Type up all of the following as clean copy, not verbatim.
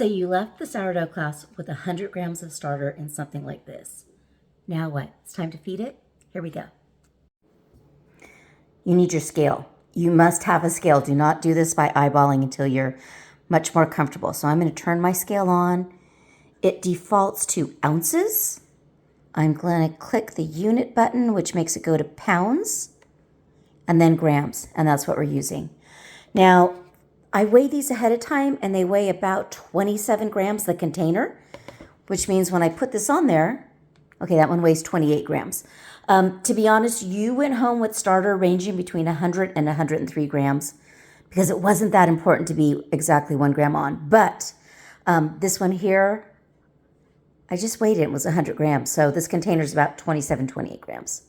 So you left the sourdough class with 100 grams of starter and something like this. Now what? It's time to feed it? Here we go. You need your scale. You must have a scale. Do not do this by eyeballing until you're much more comfortable. So I'm going to turn my scale on. It defaults to ounces. I'm going to click the unit button, which makes it go to pounds, and then grams, and that's what we're using. Now, I weigh these ahead of time, and they weigh about 27 grams, the container, which means when I put this on there, okay, that one weighs 28 grams. To be honest, you went home with starter ranging between 100 and 103 grams because it wasn't that important to be exactly 1 gram on. But this one here, I just weighed it, it was 100 grams. So this container is about 27, 28 grams.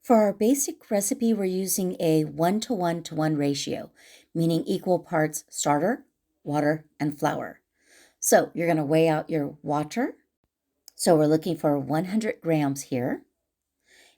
For our basic recipe, we're using a 1:1:1 ratio, meaning equal parts starter, water, and flour. So you're going to weigh out your water. So we're looking for 100 grams here.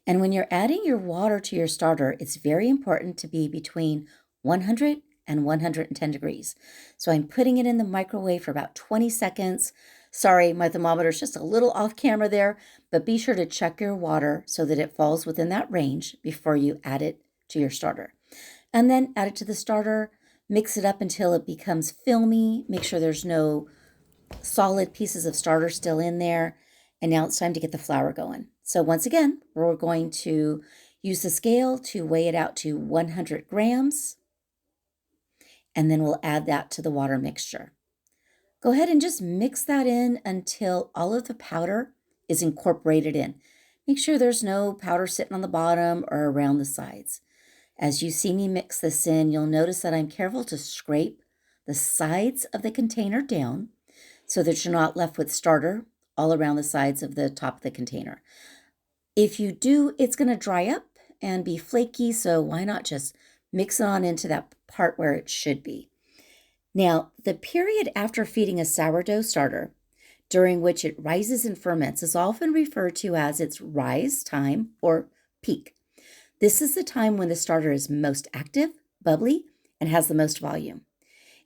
And when you're adding your water to your starter, it's very important to be between 100 and 110 degrees. So I'm putting it in the microwave for about 20 seconds. Sorry, my thermometer is just a little off camera there, but be sure to check your water so that it falls within that range before you add it to your starter. And then add it to the starter, mix it up until it becomes filmy. Make sure there's no solid pieces of starter still in there. And now it's time to get the flour going. So once again, we're going to use the scale to weigh it out to 100 grams. And then we'll add that to the water mixture. Go ahead and just mix that in until all of the powder is incorporated in. Make sure there's no powder sitting on the bottom or around the sides. As you see me mix this in, you'll notice that I'm careful to scrape the sides of the container down so that you're not left with starter all around the sides of the top of the container. If you do, it's going to dry up and be flaky, so why not just mix it on into that part where it should be. Now, the period after feeding a sourdough starter, during which it rises and ferments, is often referred to as its rise time or peak. This is the time when the starter is most active, bubbly, and has the most volume.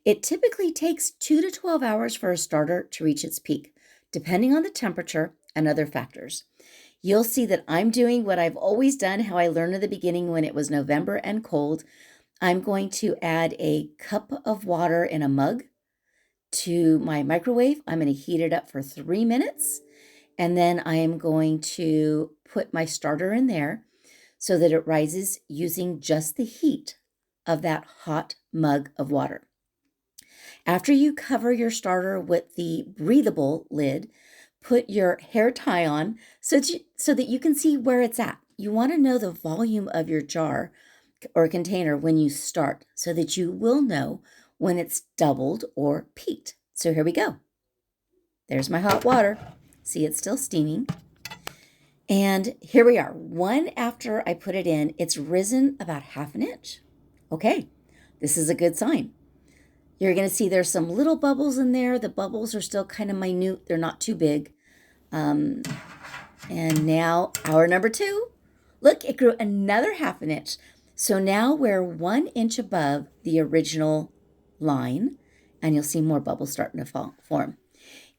It typically takes 2 to 12 hours for a starter to reach its peak, depending on the temperature and other factors. You'll see that I'm doing what I've always done, how I learned in the beginning when it was November and cold. I'm going to add a cup of water in a mug to my microwave. I'm going to heat it up for 3 minutes, and then I am going to put my starter in there so that it rises using just the heat of that hot mug of water. After you cover your starter with the breathable lid, put your hair tie on so that you can see where it's at. You want to know the volume of your jar or container when you start so that you will know when it's doubled or peaked. So here we go. There's my hot water. See, it's still steaming. And here we are. One after I put it in, it's risen about 1/2 inch. Okay, this is a good sign. You're going to see there's some little bubbles in there. The bubbles are still kind of minute. They're not too big. And now hour number 2. Look, it grew another 1/2 inch. So now we're 1 inch above the original line, and you'll see more bubbles starting to form.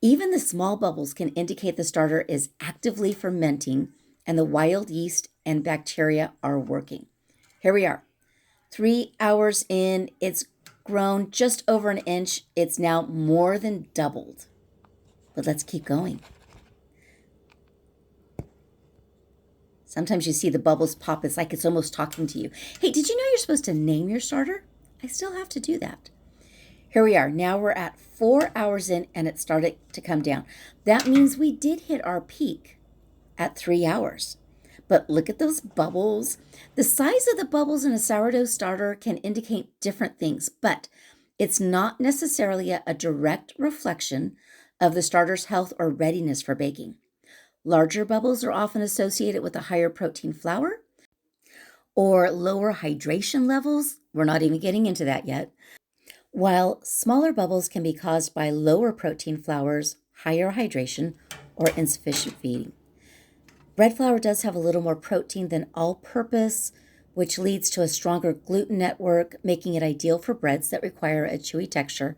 Even the small bubbles can indicate the starter is actively fermenting and the wild yeast and bacteria are working. Here we are. 3 hours in, it's grown just over 1 inch. It's now more than doubled. But let's keep going. Sometimes you see the bubbles pop. It's like it's almost talking to you. Hey, did you know you're supposed to name your starter? I still have to do that. Here we are. Now we're at 4 hours in and it started to come down. That means we did hit our peak at 3 hours. But look at those bubbles. The size of the bubbles in a sourdough starter can indicate different things, but it's not necessarily a direct reflection of the starter's health or readiness for baking. Larger bubbles are often associated with a higher protein flour or lower hydration levels. We're not even getting into that yet. While smaller bubbles can be caused by lower protein flours, higher hydration, or insufficient feeding. Bread flour does have a little more protein than all-purpose, which leads to a stronger gluten network, making it ideal for breads that require a chewy texture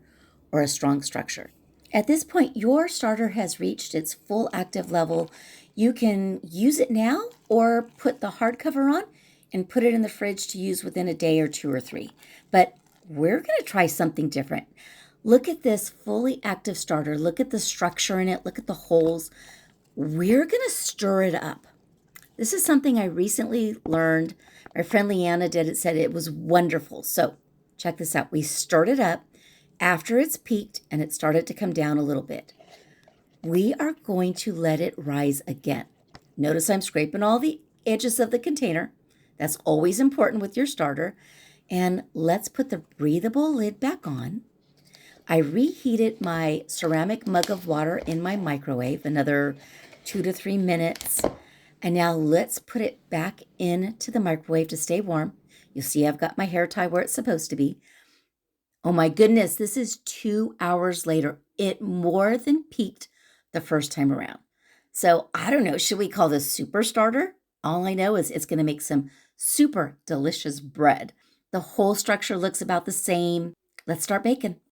or a strong structure. At this point, your starter has reached its full active level. You can use it now or put the hardcover on and put it in the fridge to use within a day or 2 or 3. But we're going to try something different. Look at this fully active starter. Look at the structure in it. Look at the holes. We're going to stir it up. This is something I recently learned. My friend Leanna did it, said it was wonderful. So check this out. We stirred it up after it's peaked and it started to come down a little bit. We are going to let it rise again. Notice I'm scraping all the edges of the container. That's always important with your starter. And let's put the breathable lid back on. I reheated my ceramic mug of water in my microwave, another 2 to 3 minutes. And now let's put it back into the microwave to stay warm. You'll see I've got my hair tie where it's supposed to be. Oh my goodness, this is 2 hours later. It more than peaked the first time around. So I don't know, should we call this super starter? All I know is it's going to make some super delicious bread. The whole structure looks about the same. Let's start baking.